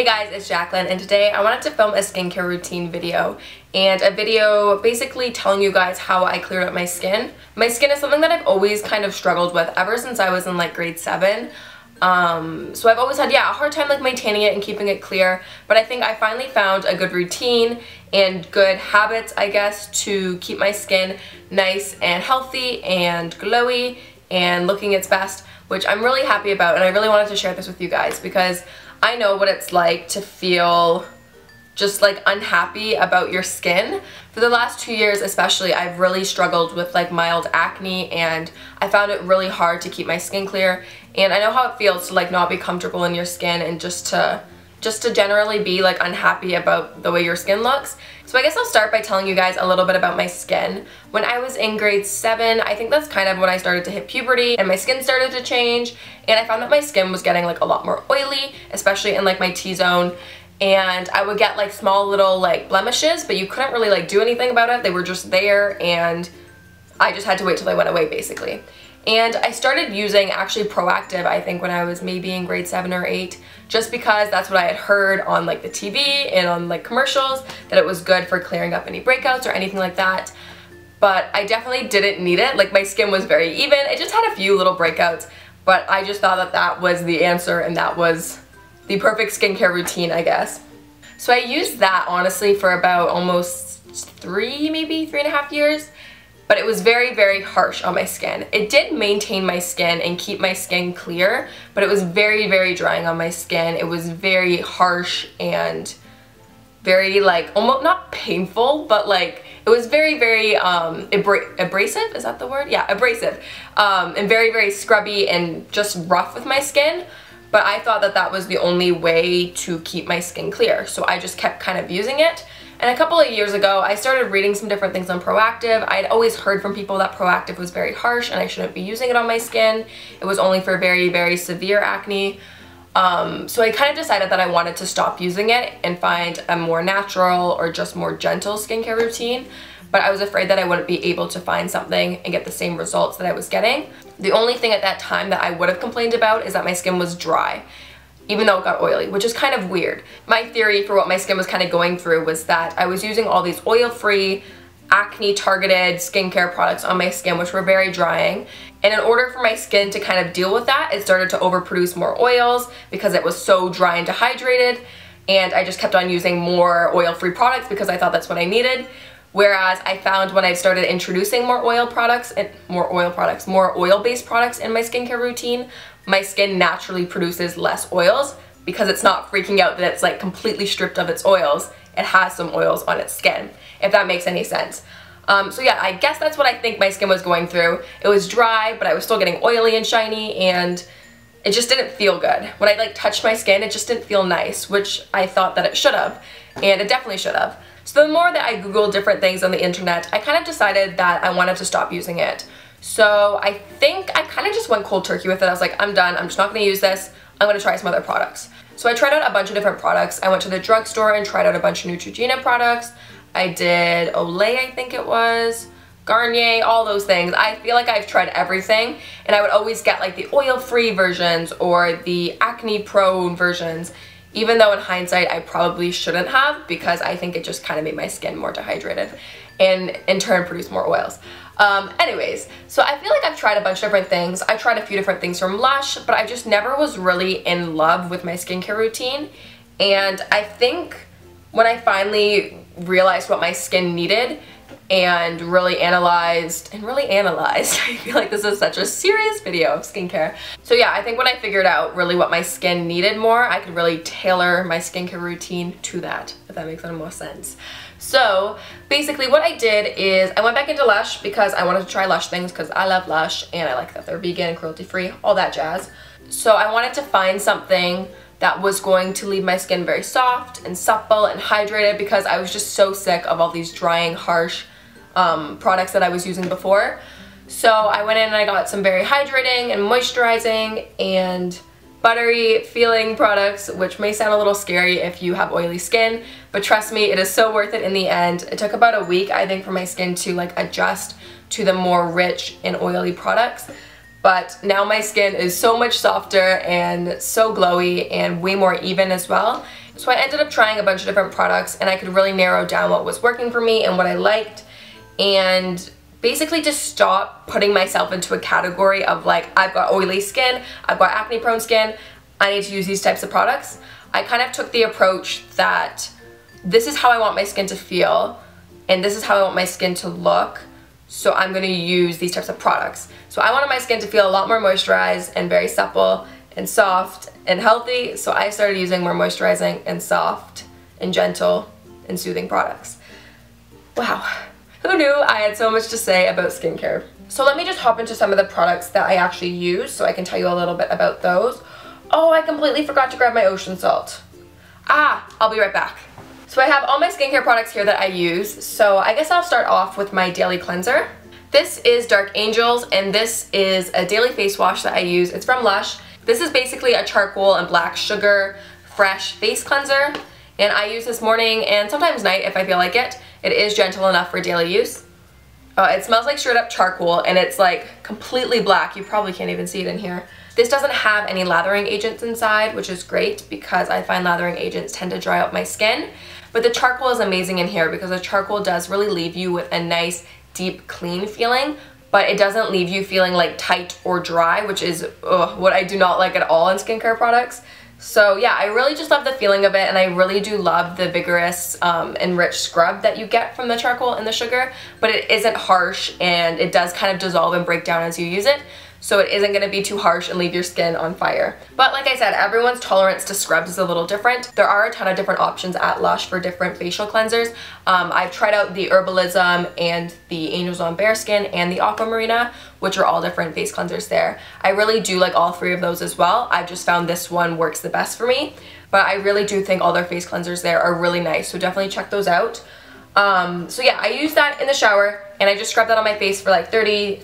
Hey guys, it's Jaclyn, and today I wanted to film a skincare routine video and a video basically telling you guys how I cleared up my skin. My skin is something that I've always kind of struggled with ever since I was in like grade 7. So I've always had, a hard time like maintaining it and keeping it clear, but I think I finally found a good routine and good habits, I guess, to keep my skin nice and healthy and glowy and looking its best, which I'm really happy about, and I really wanted to share this with you guys because I know what it's like to feel just like unhappy about your skin. For the last 2 years especially, I've really struggled with like mild acne, and I found it really hard to keep my skin clear, and I know how it feels to like not be comfortable in your skin and just to generally be like unhappy about the way your skin looks. So I guess I'll start by telling you guys a little bit about my skin. When I was in grade 7, I think that's kind of when I started to hit puberty and my skin started to change, and I found that my skin was getting like a lot more oily, especially in like my T-zone, and I would get like small little like blemishes, but you couldn't really like do anything about it. They were just there, and I just had to wait till they went away basically. And I started using actually Proactive, I think, when I was maybe in grade 7 or 8, just because that's what I had heard on like the TV and on like commercials, that it was good for clearing up any breakouts or anything like that. But I definitely didn't need it. Like, my skin was very even. It just had a few little breakouts, but I just thought that that was the answer and that was the perfect skincare routine, I guess. So I used that honestly for about almost 3.5 years. But it was very, very harsh on my skin. It did maintain my skin and keep my skin clear, but it was very, very drying on my skin. It was very harsh and very like, almost not painful, but like, it was very, very abrasive, is that the word? Yeah, abrasive. And very, very scrubby and just rough with my skin. But I thought that that was the only way to keep my skin clear. So I just kept kind of using it. And a couple of years ago, I started reading some different things on Proactive. I'd always heard from people that Proactive was very harsh and I shouldn't be using it on my skin. It was only for very, very severe acne. So I kind of decided that I wanted to stop using it and find a more natural or just more gentle skincare routine. But I was afraid that I wouldn't be able to find something and get the same results that I was getting. The only thing at that time that I would have complained about is that my skin was dry, even though it got oily, which is kind of weird. My theory for what my skin was kind of going through was that I was using all these oil-free, acne-targeted skincare products on my skin, which were very drying. And in order for my skin to kind of deal with that, it started to overproduce more oils because it was so dry and dehydrated. And I just kept on using more oil-free products because I thought that's what I needed. Whereas I found when I started introducing more oil-based products in my skincare routine, my skin naturally produces less oils because it's not freaking out that it's like completely stripped of its oils. It has some oils on its skin, if that makes any sense. So yeah, I guess that's what I think my skin was going through. It was dry, but I was still getting oily and shiny, and it just didn't feel good. When I like touched my skin, it just didn't feel nice, which I thought that it should have, and it definitely should have. So the more that I Googled different things on the internet, I kind of decided that I wanted to stop using it. So I think I kind of just went cold turkey with it. I was like, I'm done. I'm just not going to use this. I'm going to try some other products. So I tried out a bunch of different products. I went to the drugstore and tried out a bunch of Neutrogena products. I did Olay, I think it was, Garnier, all those things. I feel like I've tried everything, and I would always get like the oil-free versions or the acne-prone versions, even though in hindsight I probably shouldn't have, because I think it just kind of made my skin more dehydrated and in turn produce more oils. Anyways, so I feel like I've tried a bunch of different things. I tried a few different things from LUSH, but I just never was really in love with my skincare routine. And I think when I finally realized what my skin needed and really analyzed, I feel like this is such a serious video of skincare. So yeah, I think when I figured out really what my skin needed more, I could really tailor my skincare routine to that, if that makes any more sense. So basically what I did is I went back into LUSH because I wanted to try LUSH things because I love LUSH and I like that they're vegan, cruelty-free, all that jazz. So I wanted to find something that was going to leave my skin very soft and supple and hydrated because I was just so sick of all these drying, harsh products that I was using before. So I went in and I got some very hydrating and moisturizing and buttery feeling products, which may sound a little scary if you have oily skin, but trust me, it is so worth it in the end. It took about a week, I think, for my skin to like adjust to the more rich and oily products. but now my skin is so much softer and so glowy and way more even as well. So I ended up trying a bunch of different products, and I could really narrow down what was working for me and what I liked, and basically just stop putting myself into a category of like, I've got oily skin, I've got acne prone skin, I need to use these types of products. I kind of took the approach that this is how I want my skin to feel, and this is how I want my skin to look, so I'm going to use these types of products. So I wanted my skin to feel a lot more moisturized and very supple and soft and healthy, so I started using more moisturizing and soft and gentle and soothing products. Wow, who knew I had so much to say about skincare? So let me just hop into some of the products that I actually use so I can tell you a little bit about those. Oh, I completely forgot to grab my ocean salt. I'll be right back. So I have all my skincare products here that I use, so I guess I'll start off with my daily cleanser. This is Dark Angels, and this is a daily face wash that I use. It's from LUSH. This is basically a charcoal and black sugar fresh face cleanser, and I use this morning and sometimes night if I feel like it. It is gentle enough for daily use. It smells like straight up charcoal, and it's like completely black. You probably can't even see it in here. This doesn't have any lathering agents inside, which is great because I find lathering agents tend to dry out my skin. But the charcoal is amazing in here because the charcoal does really leave you with a nice, deep, clean feeling, but it doesn't leave you feeling like tight or dry, which is what I do not like at all in skincare products. So yeah, I really just love the feeling of it, and I really do love the vigorous and rich scrub that you get from the charcoal and the sugar, but it isn't harsh, and it does kind of dissolve and break down as you use it. So it isn't going to be too harsh and leave your skin on fire. But like I said, everyone's tolerance to scrubs is a little different. There are a ton of different options at LUSH for different facial cleansers. I've tried out the Herbalism and the Angels on Bare Skin and the Aquamarina, which are all different face cleansers there. I really do like all three of those as well. I've just found this one works the best for me. But I really do think all their face cleansers there are really nice, so definitely check those out. So yeah, I use that in the shower, and I just scrub that on my face for like 30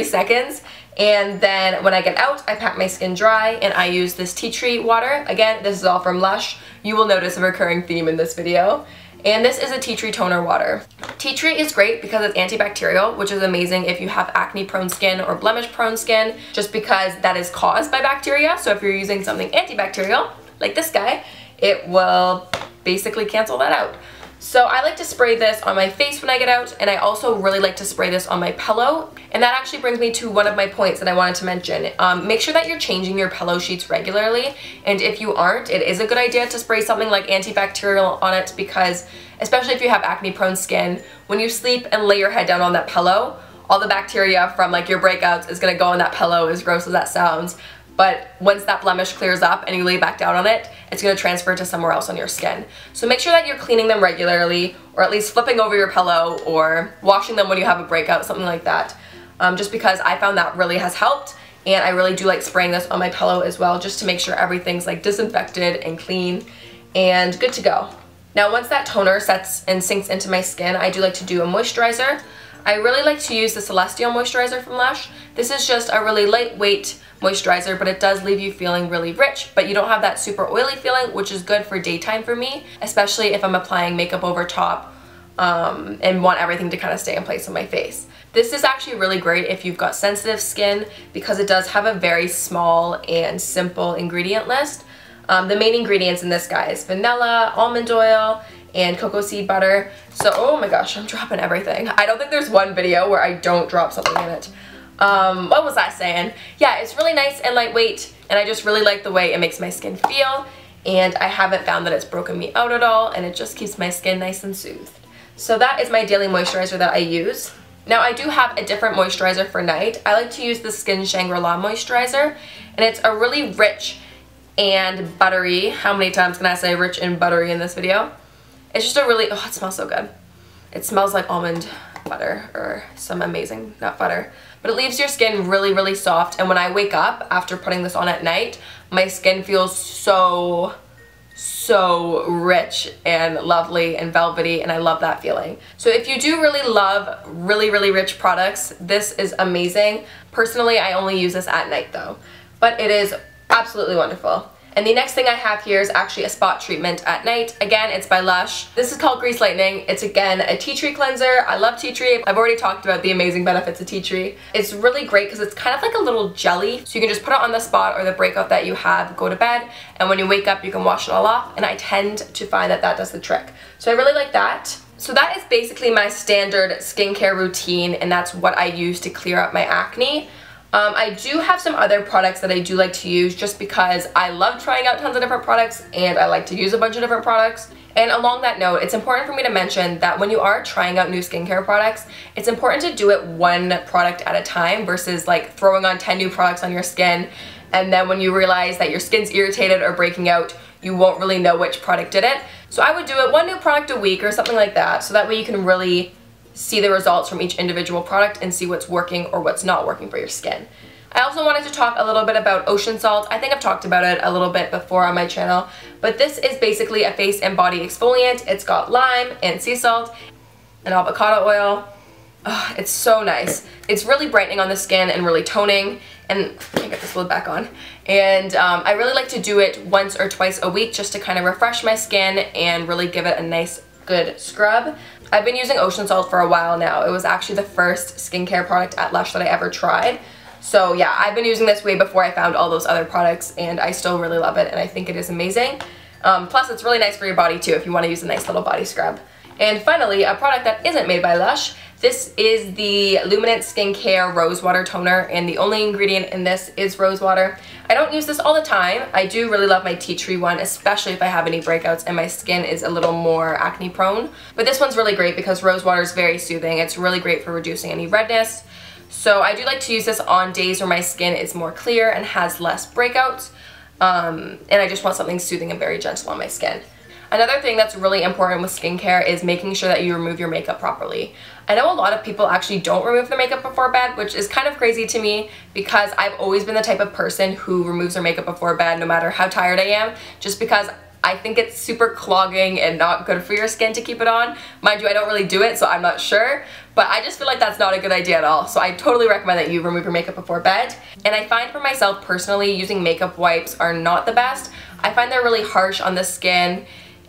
seconds, and then when I get out, I pat my skin dry, and I use this tea tree water. Again, this is all from LUSH. You will notice a recurring theme in this video. And this is a tea tree toner water. Tea tree is great because it's antibacterial, which is amazing if you have acne prone skin or blemish prone skin, just because that is caused by bacteria. So if you're using something antibacterial, like this guy, it will basically cancel that out. So I like to spray this on my face when I get out, and I also really like to spray this on my pillow. And that actually brings me to one of my points that I wanted to mention. Make sure that you're changing your pillow sheets regularly, and if you aren't, it is a good idea to spray something like antibacterial on it, because especially if you have acne prone skin, when you sleep and lay your head down on that pillow, all the bacteria from like your breakouts is going to go on that pillow, as gross as that sounds. But once that blemish clears up and you lay back down on it, it's going to transfer to somewhere else on your skin. So make sure that you're cleaning them regularly, or at least flipping over your pillow or washing them when you have a breakout, something like that. Just because I found that really has helped, and I really do like spraying this on my pillow as well, just to make sure everything's like disinfected and clean and good to go. Now once that toner sets and sinks into my skin, I do like to do a moisturizer. I really like to use the Celestial moisturizer from LUSH. This is just a really lightweight moisturizer, but it does leave you feeling really rich, but you don't have that super oily feeling, which is good for daytime for me, especially if I'm applying makeup over top and want everything to kind of stay in place on my face. This is actually really great if you've got sensitive skin, because it does have a very small and simple ingredient list. The main ingredients in this guy is vanilla, almond oil, and cocoa seed butter. So, oh my gosh, I'm dropping everything. I don't think there's one video where I don't drop something in it. What was I saying? Yeah, it's really nice and lightweight, and I just really like the way it makes my skin feel, and I haven't found that it's broken me out at all, and it just keeps my skin nice and soothed. So that is my daily moisturizer that I use. Now I do have a different moisturizer for night. I like to use the Skin Shangrila moisturizer, and it's a really rich and buttery, how many times can I say rich and buttery in this video? It's just a really, oh, it smells so good. It smells like almond butter or some amazing nut butter. But it leaves your skin really, really soft, and when I wake up after putting this on at night, my skin feels so rich and lovely and velvety, and I love that feeling. So if you do really love really rich products, this is amazing. Personally, I only use this at night though, but it is absolutely wonderful. And the next thing I have here is actually a spot treatment at night. Again, it's by LUSH. This is called Grease Lightning. It's again a tea tree cleanser. I love tea tree. I've already talked about the amazing benefits of tea tree. It's really great because it's kind of like a little jelly. So you can just put it on the spot or the breakout that you have, go to bed, and when you wake up you can wash it all off, and I tend to find that that does the trick. So I really like that. So that is basically my standard skincare routine, and that's what I use to clear up my acne. I do have some other products that I do like to use just because I love trying out tons of different products and I like to use a bunch of different products. And along that note, it's important for me to mention that when you are trying out new skincare products, it's important to do it one product at a time versus like throwing on 10 new products on your skin, and then when you realize that your skin's irritated or breaking out, you won't really know which product did it. So I would do it one new product a week or something like that, so that way you can really see the results from each individual product and see what's working or what's not working for your skin. I also wanted to talk a little bit about ocean salt. I think I've talked about it a little bit before on my channel, but this is basically a face and body exfoliant. It's got lime and sea salt and avocado oil. Oh, it's so nice. It's really brightening on the skin and really toning, and I can't get this lid back on. And I really like to do it once or twice a week just to kind of refresh my skin and really give it a nice good scrub. I've been using ocean salt for a while now. It was actually the first skincare product at LUSH that I ever tried. So yeah, I've been using this way before I found all those other products, and I still really love it, and I think it is amazing. Plus it's really nice for your body too if you want to use a nice little body scrub. And finally, a product that isn't made by LUSH. This is the Luminance Skincare Rosewater Toner, and the only ingredient in this is rosewater. I don't use this all the time. I do really love my tea tree one, especially if I have any breakouts and my skin is a little more acne prone. But this one's really great because rosewater is very soothing. It's really great for reducing any redness. So I do like to use this on days where my skin is more clear and has less breakouts. And I just want something soothing and very gentle on my skin. Another thing that's really important with skincare is making sure that you remove your makeup properly. I know a lot of people actually don't remove their makeup before bed, which is kind of crazy to me because I've always been the type of person who removes their makeup before bed no matter how tired I am, just because I think it's super clogging and not good for your skin to keep it on. Mind you, I don't really do it, so I'm not sure, but I just feel like that's not a good idea at all. So I totally recommend that you remove your makeup before bed. And I find for myself personally, using makeup wipes are not the best. I find they're really harsh on the skin,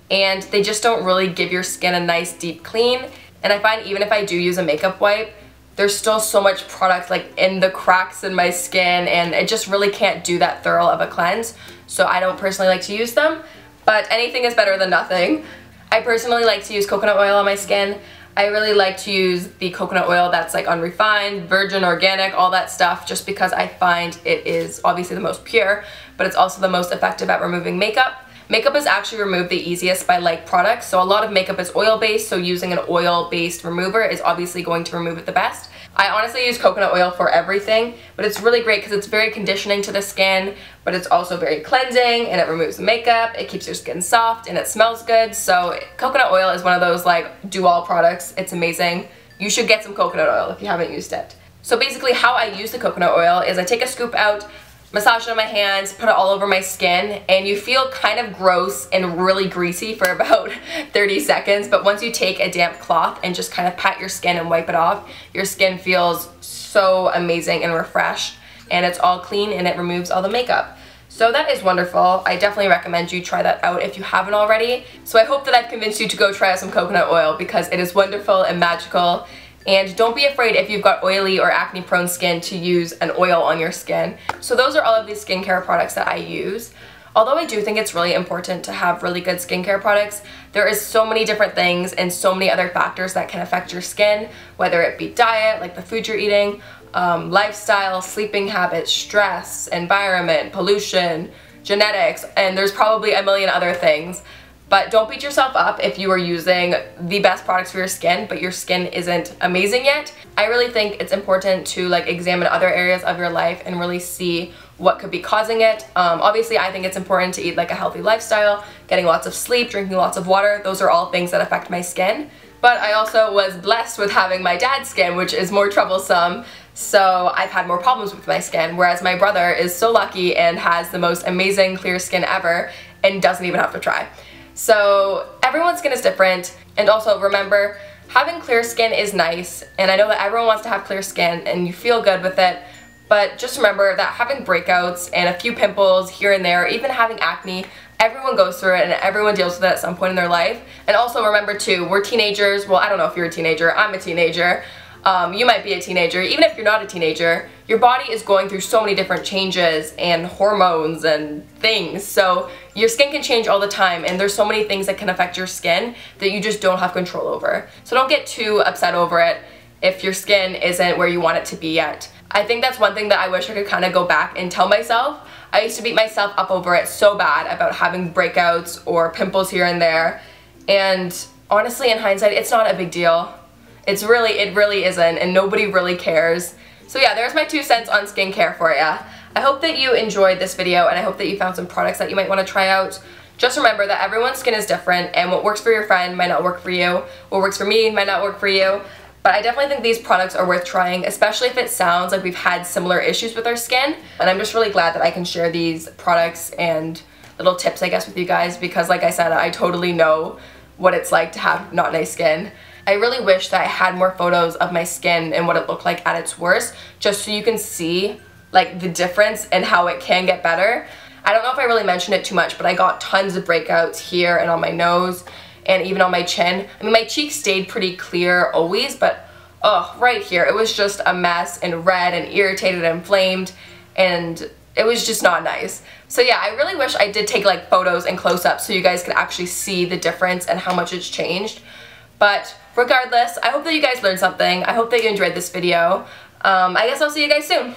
and they just don't really give your skin a nice deep clean. And I find even if I do use a makeup wipe, there's still so much product like in the cracks in my skin, and it just really can't do that thorough of a cleanse. So I don't personally like to use them, but anything is better than nothing. I personally like to use coconut oil on my skin. I really like to use the coconut oil that's like unrefined, virgin, organic, all that stuff, just because I find it is obviously the most pure, but it's also the most effective at removing makeup. Makeup is actually removed the easiest by like products, so a lot of makeup is oil-based, so using an oil-based remover is obviously going to remove it the best. I honestly use coconut oil for everything, but it's really great because it's very conditioning to the skin, but it's also very cleansing, and it removes the makeup, it keeps your skin soft, and it smells good. So coconut oil is one of those like do-all products. It's amazing. You should get some coconut oil if you haven't used it. So basically how I use the coconut oil is I take a scoop out, massage it on my hands, put it all over my skin, and you feel kind of gross and really greasy for about 30 seconds, but once you take a damp cloth and just kind of pat your skin and wipe it off, your skin feels so amazing and refreshed, and it's all clean and it removes all the makeup. So that is wonderful. I definitely recommend you try that out if you haven't already. So I hope that I've convinced you to go try out some coconut oil because it is wonderful and magical. And don't be afraid if you've got oily or acne prone skin to use an oil on your skin. So those are all of these skincare products that I use. Although I do think it's really important to have really good skincare products, there is so many different things and so many other factors that can affect your skin, whether it be diet, like the food you're eating, lifestyle, sleeping habits, stress, environment, pollution, genetics, and there's probably a million other things. But don't beat yourself up if you are using the best products for your skin, but your skin isn't amazing yet. I really think it's important to like examine other areas of your life and really see what could be causing it. Obviously, I think it's important to eat like a healthy lifestyle, getting lots of sleep, drinking lots of water. Those are all things that affect my skin. But I also was blessed with having my dad's skin, which is more troublesome. So I've had more problems with my skin, whereas my brother is so lucky and has the most amazing clear skin ever and doesn't even have to try. So everyone's skin is different, and also remember, having clear skin is nice, and I know that everyone wants to have clear skin and you feel good with it, But just remember that having breakouts and a few pimples here and there, even having acne, everyone goes through it and everyone deals with it at some point in their life. And also remember too, we're teenagers. Well, I don't know if you're a teenager. I'm a teenager. You might be a teenager. Even if you're not a teenager, your body is going through so many different changes and hormones and things. So your skin can change all the time, and there's so many things that can affect your skin that you just don't have control over. So don't get too upset over it if your skin isn't where you want it to be yet. I think that's one thing that I wish I could kind of go back and tell myself. I used to beat myself up over it so bad about having breakouts or pimples here and there. And honestly, in hindsight, it's not a big deal. It really isn't, and nobody really cares. So yeah, there's my 2 cents on skincare for ya. I hope that you enjoyed this video, and I hope that you found some products that you might want to try out. Just remember that everyone's skin is different, and what works for your friend might not work for you. What works for me might not work for you. But I definitely think these products are worth trying, especially if it sounds like we've had similar issues with our skin. And I'm just really glad that I can share these products and little tips, I guess, with you guys, because like I said, I totally know what it's like to have not nice skin. I really wish that I had more photos of my skin and what it looked like at its worst, just so you can see like the difference and how it can get better. I don't know if I really mentioned it too much, but I got tons of breakouts here and on my nose and even on my chin. I mean, my cheeks stayed pretty clear always, but oh, right here, it was just a mess and red and irritated and inflamed, and it was just not nice. So yeah, I really wish I did take like photos and close-ups so you guys could actually see the difference and how much it's changed. But regardless, I hope that you guys learned something. I hope that you enjoyed this video. I guess I'll see you guys soon.